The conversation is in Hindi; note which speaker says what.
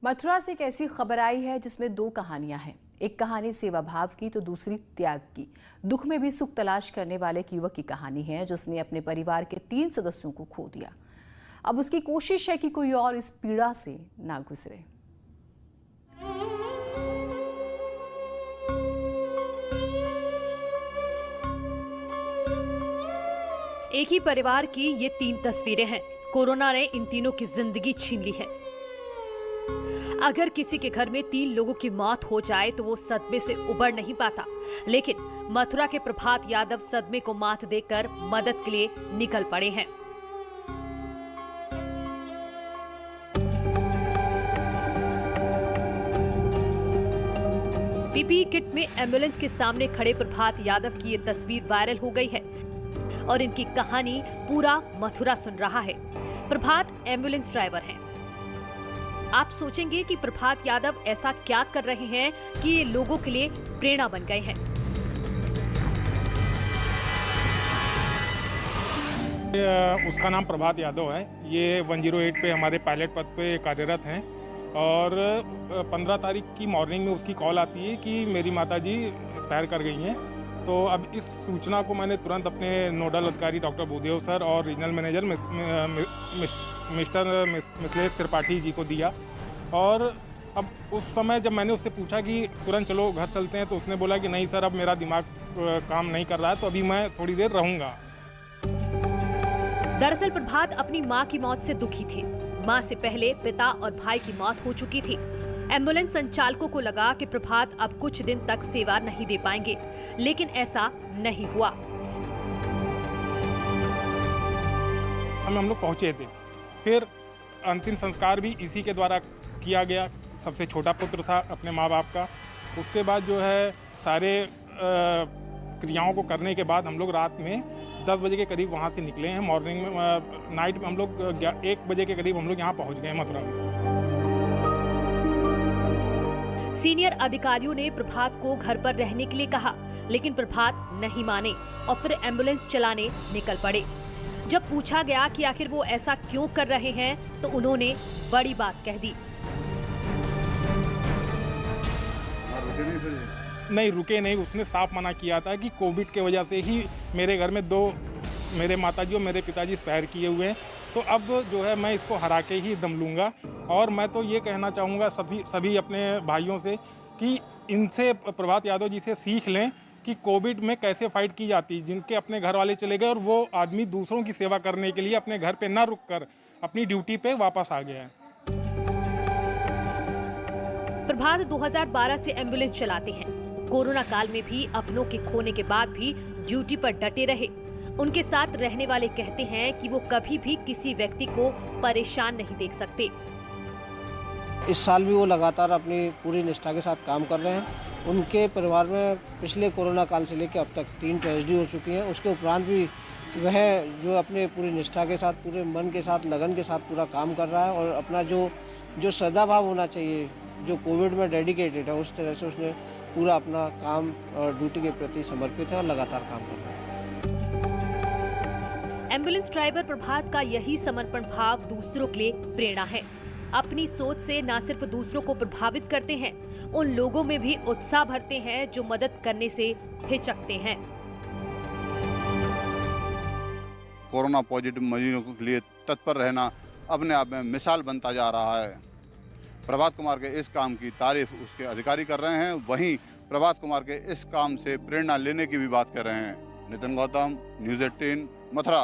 Speaker 1: मथुरा से एक ऐसी खबर आई है जिसमें दो कहानियां हैं। एक कहानी सेवा भाव की तो दूसरी त्याग की। दुख में भी सुख तलाश करने वाले एक युवक की कहानी है जिसने अपने परिवार के 3 सदस्यों को खो दिया। अब उसकी कोशिश है कि कोई और इस पीड़ा से ना गुजरे।
Speaker 2: एक ही परिवार की ये 3 तस्वीरें हैं। कोरोना ने इन तीनों की जिंदगी छीन ली है। अगर किसी के घर में 3 लोगों की मौत हो जाए तो वो सदमे से उबर नहीं पाता, लेकिन मथुरा के प्रभात यादव सदमे को मात देकर मदद के लिए निकल पड़े हैं। पीपीई किट में एम्बुलेंस के सामने खड़े प्रभात यादव की ये तस्वीर वायरल हो गई है और इनकी कहानी पूरा मथुरा सुन रहा है। प्रभात एम्बुलेंस ड्राइवर हैं। आप सोचेंगे कि प्रभात यादव ऐसा क्या कर रहे हैं कि ये लोगों के लिए प्रेरणा बन गए हैं।
Speaker 3: उसका नाम प्रभात यादव है। ये 108 पे हमारे पायलट पद पे कार्यरत हैं और 15 तारीख की मॉर्निंग में उसकी कॉल आती है कि मेरी माताजी एक्सपायर कर गई हैं। तो अब इस सूचना को मैंने तुरंत अपने नोडल अधिकारी डॉक्टर भूदेव सर और regional manager mister Mithilesh Tripathi ji को दिया। और अब उस समय जब मैंने उससे पूछा कि तुरंत चलो घर चलते हैं, तो उसने बोला कि नहीं सर, अब मेरा दिमाग काम नहीं कर रहा है, तो अभी मैं थोड़ी देर रहूँगा।
Speaker 2: दरअसल प्रभात अपनी मां की मौत से दुखी थे। मां से पहले पिता और भाई की मौत हो चुकी थी। एम्बुलेंस संचालकों को लगा कि प्रभात अब कुछ दिन तक सेवा नहीं दे पाएंगे, लेकिन ऐसा नहीं हुआ।
Speaker 3: हम लोग पहुंचे थे। फिर अंतिम संस्कार भी इसी के द्वारा किया गया। सबसे छोटा पुत्र था अपने माँ बाप का। उसके बाद जो है सारे क्रियाओं को करने के बाद हम लोग रात में 10 बजे के करीब वहाँ से निकले हैं। मॉर्निंग में नाइट में हम लोग 1 बजे के करीब हम लोग यहाँ पहुँच गए मथुरा में।
Speaker 2: सीनियर अधिकारियों ने प्रभात को घर पर रहने के लिए कहा, लेकिन प्रभात नहीं माने और फिर एम्बुलेंस चलाने निकल पड़े। जब पूछा गया कि आखिर वो ऐसा क्यों कर रहे हैं, तो उन्होंने बड़ी बात कह दी।
Speaker 3: नहीं रुके नहीं, उसने साफ मना किया था कि कोविड के वजह से ही मेरे घर में 2 मेरे माताजी और मेरे पिताजी एक्सपायर किए हुए हैं। तो अब जो है मैं इसको हरा के ही दम लूँगा। और मैं तो ये कहना चाहूँगा सभी अपने भाइयों से कि इनसे, प्रभात यादव जी से सीख लें कि कोविड में कैसे फाइट की जाती है। जिनके अपने घर वाले चले गए और वो आदमी दूसरों की सेवा करने के लिए अपने घर पे ना रुककर अपनी ड्यूटी पे वापस आ गया है।
Speaker 2: प्रभात 2012 से एम्बुलेंस चलाते हैं। कोरोना काल में भी अपनों के खोने के बाद भी ड्यूटी पर डटे रहे। उनके साथ रहने वाले कहते हैं कि वो कभी भी किसी व्यक्ति को परेशान नहीं देख सकते।
Speaker 4: इस साल भी वो लगातार अपनी पूरी निष्ठा के साथ काम कर रहे हैं। उनके परिवार में पिछले कोरोना काल से लेकर अब तक 3 ट्रेजेडी हो चुकी हैं। उसके उपरांत भी वह जो अपने पूरी निष्ठा के साथ, पूरे मन के साथ, लगन के साथ पूरा काम कर रहा है और अपना जो श्रद्धा भाव होना चाहिए, जो कोविड में डेडिकेटेड है, उस तरह से उसने पूरा अपना काम और ड्यूटी के प्रति समर्पित है और लगातार काम कर रहा है।
Speaker 2: एम्बुलेंस ड्राइवर प्रभात का यही समर्पण भाव दूसरों के लिए प्रेरणा है। अपनी सोच से न सिर्फ दूसरों को प्रभावित करते हैं, उन लोगों में भी उत्साह भरते हैं जो मदद करने से हिचकते हैं।
Speaker 5: कोरोना पॉजिटिव मरीजों के लिए तत्पर रहना अपने आप में मिसाल बनता जा रहा है। प्रभात कुमार के इस काम की तारीफ उसके अधिकारी कर रहे हैं, वहीं प्रभात कुमार के इस काम से प्रेरणा लेने की भी बात कर रहे हैं। नितिन गौतम, न्यूज़ 18, मथुरा।